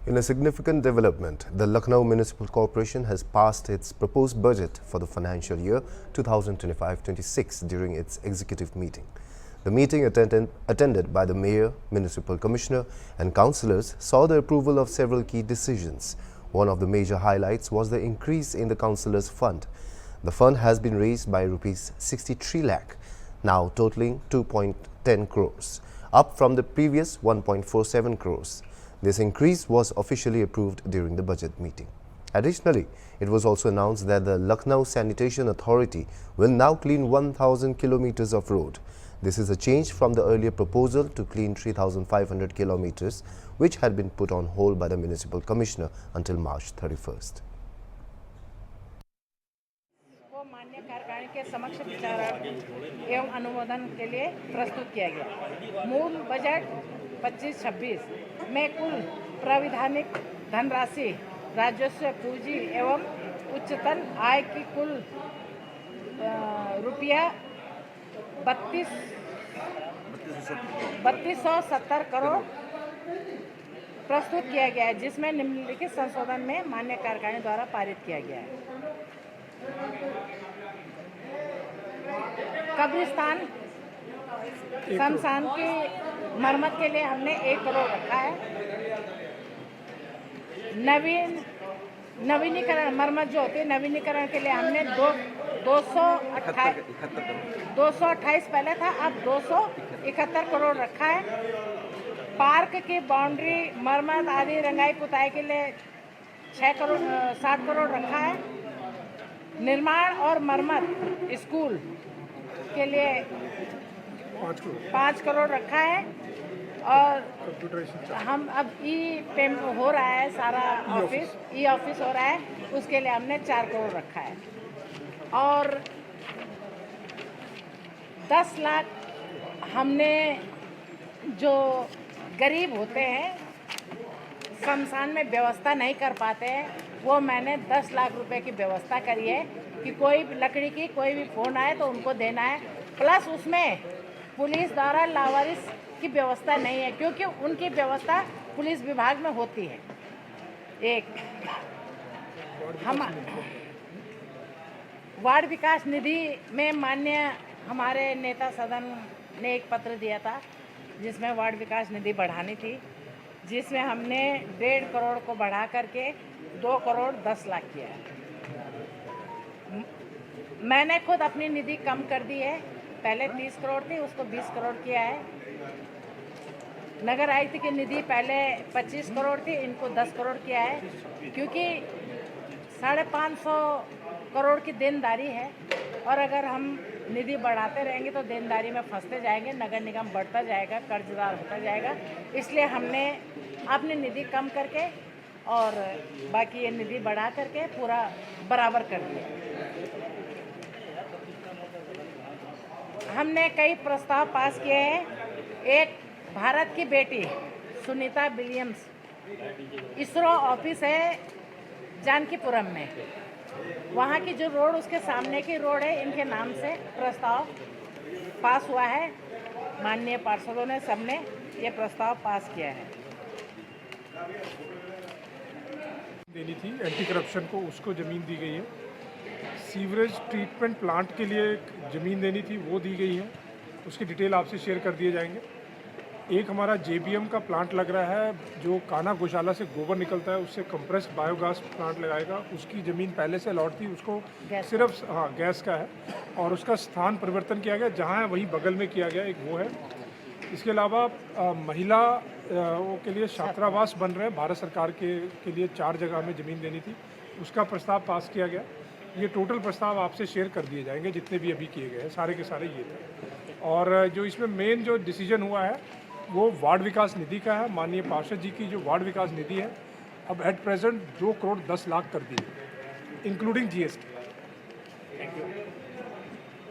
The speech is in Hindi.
In a significant development, the Lucknow Municipal Corporation has passed its proposed budget for the financial year 2025-26 during its executive meeting. The meeting, attended by the Mayor, Municipal Commissioner and councillors, saw the approval of several key decisions. One of the major highlights was the increase in the councillors' fund. The fund has been raised by Rs 63 lakh, now totaling 2.10 crores, up from the previous 1.47 crores. This increase was officially approved during the budget meeting. Additionally, it was also announced that the Lucknow Sanitation Authority will now clean 1,000 kilometers of road. This is a change from the earlier proposal to clean 3,500 kilometers, which had been put on hold by the Municipal Commissioner until March 31st. माननीय कार्यकारिणी के समक्ष विचारार्थ एवं अनुमोदन के लिए प्रस्तुत किया गया। मूल बजट 25-26 में कुल प्राविधानिक धनराशि, राजस्व, पूंजी एवं उच्चतम आय की कुल रुपया 3270 करोड़ प्रस्तुत किया गया है, जिसमें निम्नलिखित संशोधन में माननीय कार्यकारिणी द्वारा पारित किया गया है। कब्रिस्तान शमशान की मरम्मत के लिए हमने 1 करोड़ रखा है। नवीनीकरण मरम्मत जो होती है, नवीनीकरण के लिए हमने 228 पहले था, अब 271 करोड़ रखा है। पार्क की बाउंड्री मरम्मत आदि रंगाई पुताई के लिए 60 करोड़ रखा है। निर्माण और मरम्मत स्कूल के लिए 5 करोड़ रखा है। और हम अब पेमेंट हो रहा है, सारा ऑफिस हो रहा है, उसके लिए हमने 4 करोड़ रखा है। और 10 लाख हमने जो गरीब होते हैं, शमशान में व्यवस्था नहीं कर पाते हैं, वो मैंने 10 लाख रुपए की व्यवस्था करी है कि कोई लकड़ी की कोई भी फ़ोन आए तो उनको देना है। प्लस उसमें पुलिस द्वारा लावारिस की व्यवस्था नहीं है, क्योंकि उनकी व्यवस्था पुलिस विभाग में होती है। एक हम वार्ड विकास निधि में माननीय हमारे नेता सदन ने एक पत्र दिया था, जिसमें वार्ड विकास निधि बढ़ानी थी, जिसमें हमने 1.5 करोड़ को बढ़ा करके 2 करोड़ 10 लाख किया है। मैंने खुद अपनी निधि कम कर दी है, पहले 30 करोड़ थी, उसको 20 करोड़ किया है। नगर आयुक्त की निधि पहले 25 करोड़ थी, इनको 10 करोड़ किया है, क्योंकि 550 करोड़ की देनदारी है और अगर हम निधि बढ़ाते रहेंगे तो देनदारी में फंसते जाएंगे, नगर निगम बढ़ता जाएगा, कर्जदार होता जाएगा। इसलिए हमने अपनी निधि कम करके और बाकी ये निधि बढ़ा करके पूरा बराबर कर दिया। हमने कई प्रस्ताव पास किए हैं। एक भारत की बेटी सुनीता विलियम्स, इसरो ऑफिस है जानकीपुरम में, वहाँ की जो रोड, उसके सामने की रोड है, इनके नाम से प्रस्ताव पास हुआ है। माननीय पार्षदों ने सबने ये प्रस्ताव पास किया है। देनी थी एंटी करप्शन को, उसको ज़मीन दी गई है। सीवरेज ट्रीटमेंट प्लांट के लिए ज़मीन देनी थी, वो दी गई है, उसकी डिटेल आपसे शेयर कर दिए जाएंगे। एक हमारा JBM का प्लांट लग रहा है, जो काना गौशाला से गोबर निकलता है, उससे कंप्रेस्ड बायोगैस प्लांट लगाएगा। उसकी ज़मीन पहले से अलॉट थी, उसको सिर्फ गैस का है और उसका स्थान परिवर्तन किया गया, जहाँ है वहीं बगल में किया गया, एक वो है। इसके अलावा महिला के लिए छात्रावास बन रहे हैं, भारत सरकार के लिए 4 जगह में ज़मीन देनी थी, उसका प्रस्ताव पास किया गया। ये टोटल प्रस्ताव आपसे शेयर कर दिए जाएंगे, जितने भी अभी किए गए हैं, सारे के सारे ये थे। और जो इसमें मेन जो डिसीजन हुआ है वो वार्ड विकास निधि का है। माननीय पार्षद जी की जो वार्ड विकास निधि है, अब एट प्रेजेंट 2 करोड़ 10 लाख कर दी है, इंक्लूडिंग GST। Thank you.